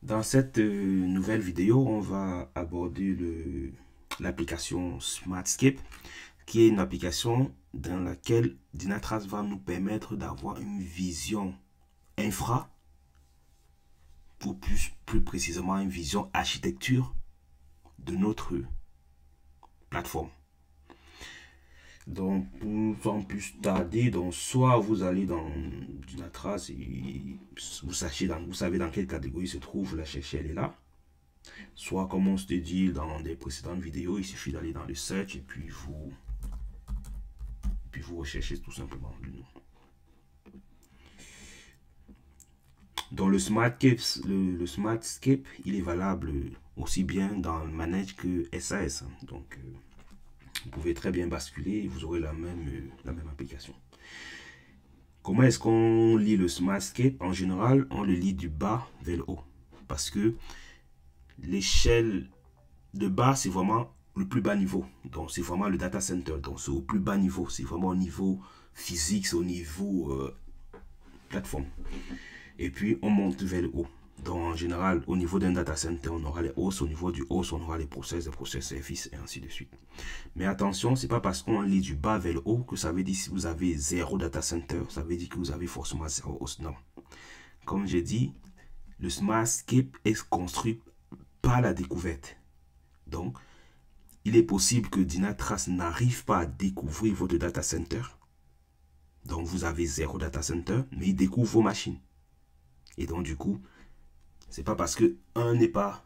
Dans cette nouvelle vidéo, on va aborder l'application Smartscape, qui est une application dans laquelle Dynatrace va nous permettre d'avoir une vision infra, ou plus précisément une vision architecture de notre plateforme. Donc, sans plus tarder, donc soit vous allez dans Dynatrace et vous savez dans quelle catégorie se trouve, vous la cherchez, elle est là. Soit comme on se dit dans des précédentes vidéos, il suffit d'aller dans le search et puis vous recherchez tout simplement le nom. Dans le Smartscape, il est valable aussi bien dans le Manage que SAS. Donc, vous pouvez très bien basculer et vous aurez la même application. Comment est-ce qu'on lit le Smartscape? En général, on le lit du bas vers le haut. Parce que l'échelle de bas, c'est vraiment le plus bas niveau. Donc, c'est vraiment le data center. Donc, c'est au plus bas niveau. C'est vraiment au niveau physique, c'est au niveau plateforme. Et puis, on monte vers le haut. Donc, en général, au niveau d'un data center, on aura les hosts. Au niveau du host, on aura les process services, et ainsi de suite. Mais attention, c'est pas parce qu'on lit du bas vers le haut que ça veut dire si vous avez 0 data center, ça veut dire que vous avez forcément 0 host. Non. Comme j'ai dit, le Smartscape est construit par la découverte. Donc, il est possible que Dynatrace n'arrive pas à découvrir votre data center. Donc, vous avez 0 data center, mais il découvre vos machines. Et donc, du coup, c'est pas parce que un n'est pas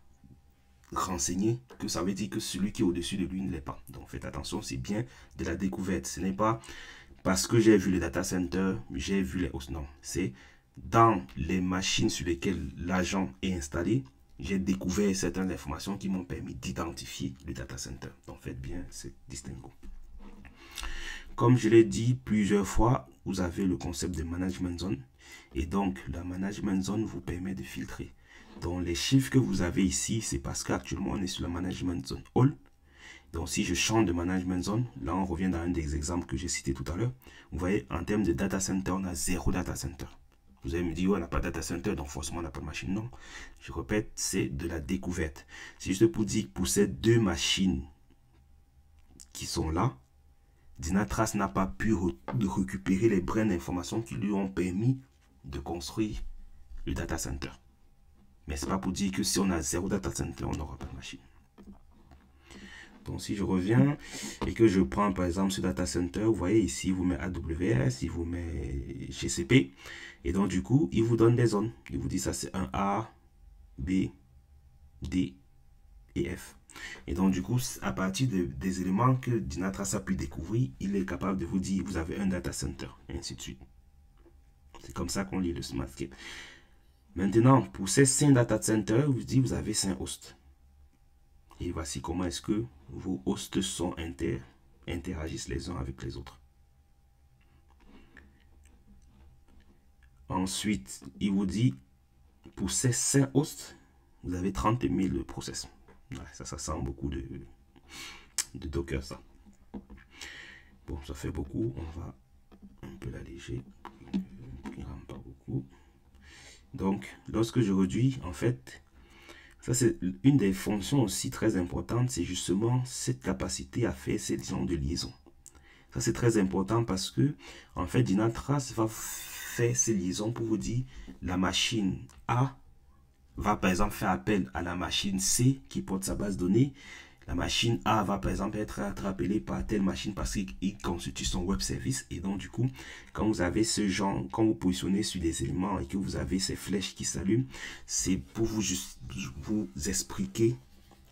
renseigné que ça veut dire que celui qui est au-dessus de lui ne l'est pas. Donc, faites attention, c'est bien de la découverte. Ce n'est pas parce que j'ai vu les data centers, j'ai vu les hosts. Non, c'est dans les machines sur lesquelles l'agent est installé, j'ai découvert certaines informations qui m'ont permis d'identifier le data center. Donc, faites bien ce distinguo. Comme je l'ai dit plusieurs fois, vous avez le concept de management zone. Et donc, la management zone vous permet de filtrer. Donc, les chiffres que vous avez ici, c'est parce qu'actuellement, on est sur la management zone all. Donc, si je change de management zone, là, on revient dans un des exemples que j'ai cité tout à l'heure. Vous voyez, en termes de data center, on a 0 data center. Vous allez me dire, ouais, on n'a pas de data center, donc forcément, on n'a pas de machine. Non, je répète, c'est de la découverte. C'est juste pour dire que pour ces deux machines qui sont là, Dynatrace n'a pas pu récupérer les brins d'informations qui lui ont permis de construire le data center. Mais ce n'est pas pour dire que si on a 0 data center, on n'aura pas de machine. Donc, si je reviens et que je prends par exemple ce data center, vous voyez ici, il vous met AWS, il vous met GCP. Et donc, du coup, il vous donne des zones. Il vous dit ça, c'est un A, B, D et F. Et donc, du coup, à partir des éléments que Dynatrace a pu découvrir, il est capable de vous dire, vous avez un data center, et ainsi de suite. C'est comme ça qu'on lit le Smartscape. Maintenant, pour ces 5 data centers, vous dit, vous avez 5 hosts. Et voici comment est-ce que vos hosts interagissent les uns avec les autres. Ensuite, il vous dit, pour ces 5 hosts, vous avez 30 000 process. Ouais, ça sent beaucoup de Docker, ça. Bon, ça fait beaucoup. On va un peu l'alléger. Il ne rentre pas beaucoup. Donc, lorsque je réduis, en fait, ça c'est une des fonctions aussi très importantes, c'est justement cette capacité à faire ces genres de liaison. Ça c'est très important parce que, en fait, Dynatrace va faire ces liaisons pour vous dire la machine A va par exemple faire appel à la machine C qui porte sa base de données. La machine A va par exemple être appelée par telle machine parce qu'il constitue son web service. Et donc du coup, quand vous avez ce genre, quand vous positionnez sur des éléments et que vous avez ces flèches qui s'allument, c'est pour vous expliquer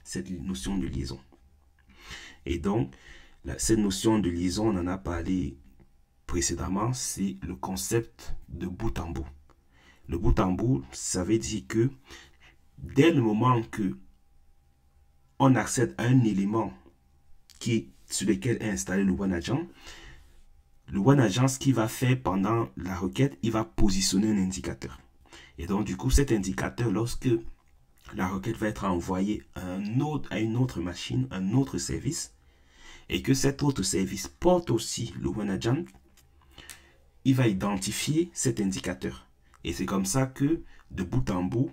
cette notion de liaison. Et donc, cette notion de liaison, on en a parlé précédemment, c'est le concept de bout en bout. Le bout en bout, ça veut dire que dès le moment que on accède à un élément sur lequel est installé le OneAgent, ce qu'il va faire pendant la requête, il va positionner un indicateur. Et donc, du coup, cet indicateur, lorsque la requête va être envoyée à une autre machine, un autre service, et que cet autre service porte aussi le OneAgent, il va identifier cet indicateur. Et c'est comme ça que, de bout en bout,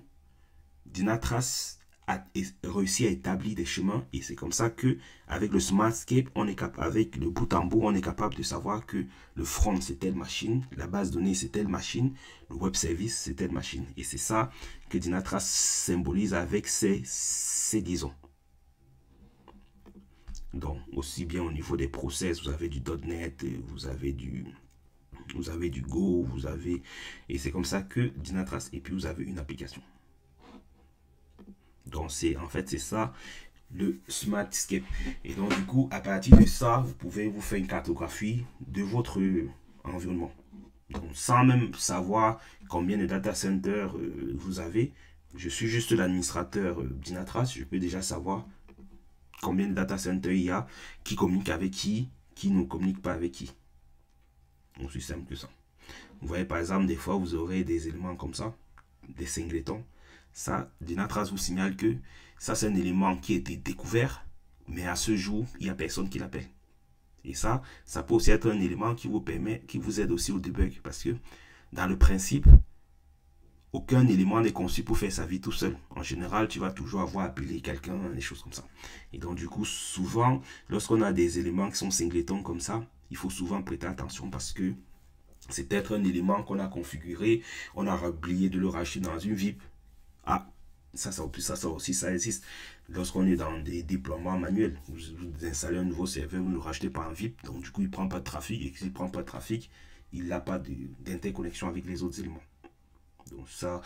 Dynatrace a réussi à établir des chemins et c'est comme ça que avec le Smartscape, on est capable, avec le bout en bout, on est capable de savoir que le front c'est telle machine, la base de données c'est telle machine, le web service c'est telle machine. Et c'est ça que Dynatrace symbolise avec ses liaisons. Donc aussi bien au niveau des process, vous avez du .NET, vous avez du Go, vous avez, et c'est comme ça que Dynatrace, et puis vous avez une application. Donc c'est en fait c'est ça le Smartscape. Et donc du coup à partir de ça, vous pouvez vous faire une cartographie de votre environnement. Donc sans même savoir combien de data centers vous avez, je suis juste l'administrateur Dynatrace, je peux déjà savoir combien de data centers il y a, qui communique avec qui ne communique pas avec qui. Aussi simple que ça. Vous voyez par exemple des fois vous aurez des éléments comme ça, des singletons. Ça, Dynatrace vous signale que ça c'est un élément qui a été découvert, mais à ce jour, il n'y a personne qui l'appelle. Et ça peut aussi être un élément qui vous permet, qui vous aide aussi au debug, parce que dans le principe, aucun élément n'est conçu pour faire sa vie tout seul. En général, tu vas toujours avoir appelé quelqu'un, des choses comme ça. Et donc du coup, souvent, lorsqu'on a des éléments qui sont singletons comme ça, il faut souvent prêter attention parce que c'est peut-être un élément qu'on a configuré, on a oublié de le racheter dans une VIP. Ah, ça aussi, ça existe. Lorsqu'on est dans des déploiements manuels, vous installez un nouveau serveur, vous ne le rachetez pas en VIP, donc du coup, il ne prend pas de trafic, et s'il ne prend pas de trafic, il n'a pas d'interconnexion avec les autres éléments. Donc ça,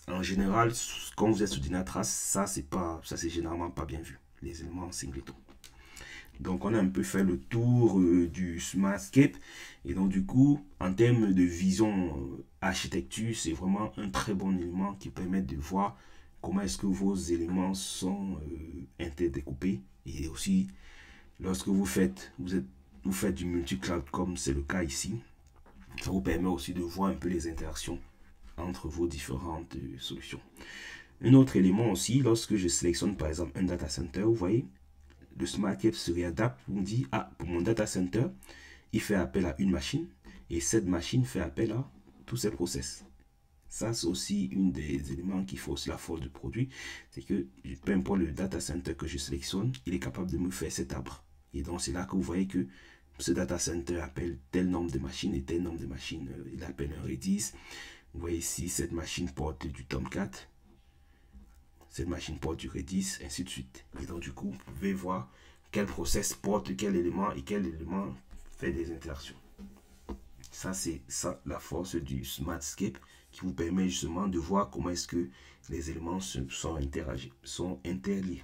en général, quand vous êtes sur Dynatrace, ça c'est généralement pas bien vu, les éléments singletons. Donc on a un peu fait le tour du Smartscape. Et donc du coup, en termes de vision architecture, c'est vraiment un très bon élément qui permet de voir comment est-ce que vos éléments sont interdécoupés. Et aussi, lorsque vous faites du multi-cloud comme c'est le cas ici, ça vous permet aussi de voir un peu les interactions entre vos différentes solutions. Un autre élément aussi, lorsque je sélectionne par exemple un data center, vous voyez, le Smartscape se réadapte pour me dire, ah, pour mon data center, il fait appel à une machine et cette machine fait appel à tous ces process. Ça, c'est aussi une des éléments qui fait aussi la force du produit. C'est que peu importe le data center que je sélectionne, il est capable de me faire cet arbre. Et donc, c'est là que vous voyez que ce data center appelle tel nombre de machines et tel nombre de machines. Il appelle un Redis. Vous voyez ici, cette machine porte du Tomcat. Cette machine porte du Redis, ainsi de suite. Et donc, du coup, vous pouvez voir quel process porte quel élément et quel élément fait des interactions. Ça, c'est ça la force du Smartscape qui vous permet justement de voir comment est-ce que les éléments sont interliés.